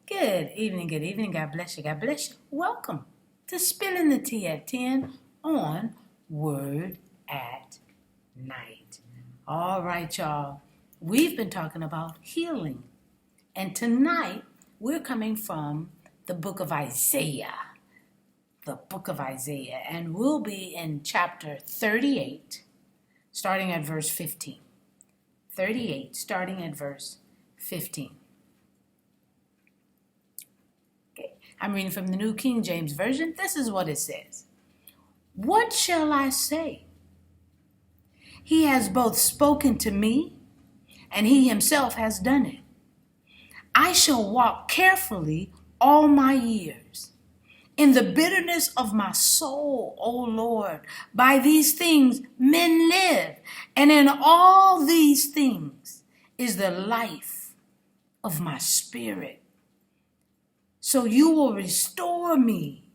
Good evening. God bless you. God bless you. Welcome to Spilling the Tea at 10 on Word at Night. All right, y'all. We've been talking about healing. And tonight, we're coming from the book of Isaiah. The book of Isaiah. And we'll be in chapter 38, starting at verse 15. 38, starting at verse 15. I'm reading from the New King James Version. This is what it says. What shall I say? He has both spoken to me, and he himself has done it. I shall walk carefully all my years. In the bitterness of my soul, O Lord, by these things men live, and in all these things is the life of my spirit. So you will restore me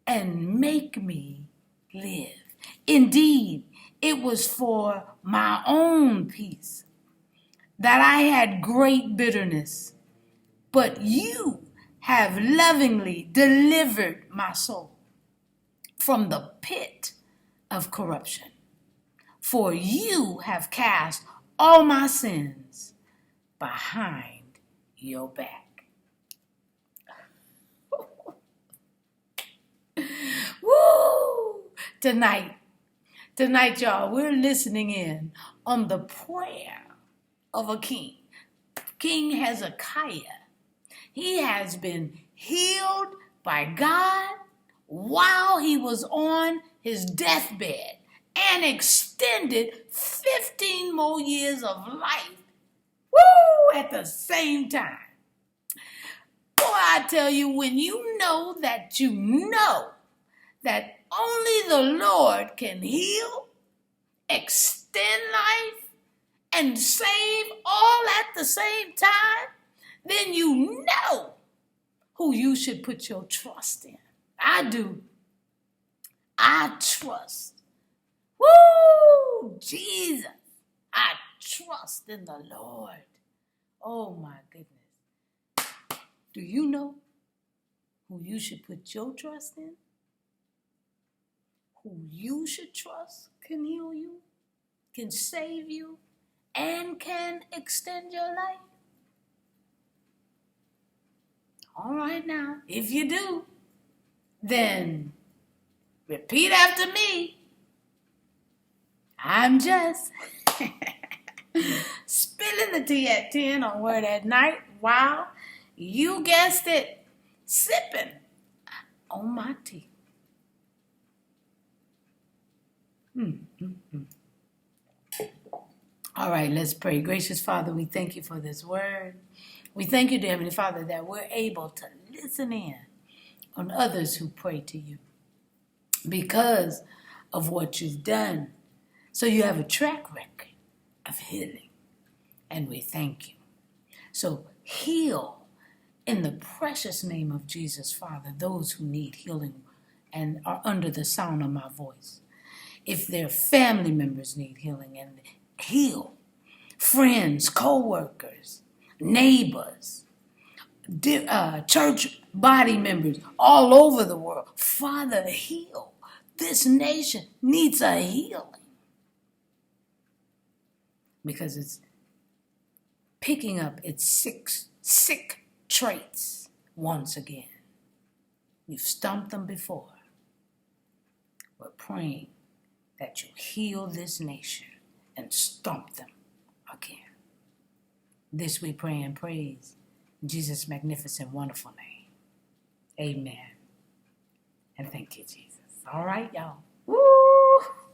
and make me live. Indeed, it was for my own peace that I had great bitterness, but you have lovingly delivered my soul from the pit of corruption. For you have cast all my sins behind your back. Woo! Tonight, y'all, we're listening in on the prayer of a king. King Hezekiah. He has been healed by God while he was on his deathbed and extended 15 more years of life, at the same time. Boy, I tell you, when you know that only the Lord can heal, extend life, and save all at the same time, then you know who you should put your trust in. I do. I trust. Jesus. I trust in the Lord. Oh my goodness. Do you know who you should put your trust in? Who you should trust can heal you, can save you, and can extend your life? All right now, if you do, then repeat after me. I'm just spilling the tea at 10 on Word at Night. Wow, you guessed it, sipping on my tea. All right, let's pray. Gracious Father, we thank you for this word. We thank you, dear Heavenly Father, that we're able to listen in on others who pray to you because of what you've done. So you have a track record of healing, and we thank you. So heal in the precious name of Jesus, Father, those who need healing and are under the sound of my voice. If their family members need healing, and heal. Friends, co-workers, neighbors, church body members all over the world. Father, heal. This nation needs a healing because it's picking up its sick traits once again. You've stumped them before. We're praying that you heal this nation and stomp them again. This we pray and praise in Jesus' magnificent, wonderful name. Amen. And thank you, Jesus. All right, y'all. Woo!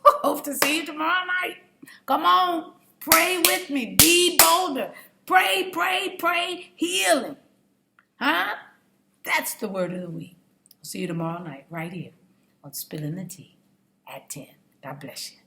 Hope to see you tomorrow night. Come on. Pray with me. Be bolder. Pray. Healing. Huh? That's the word of the week. I'll see you tomorrow night right here on Spilling the Tea at 10. God bless you.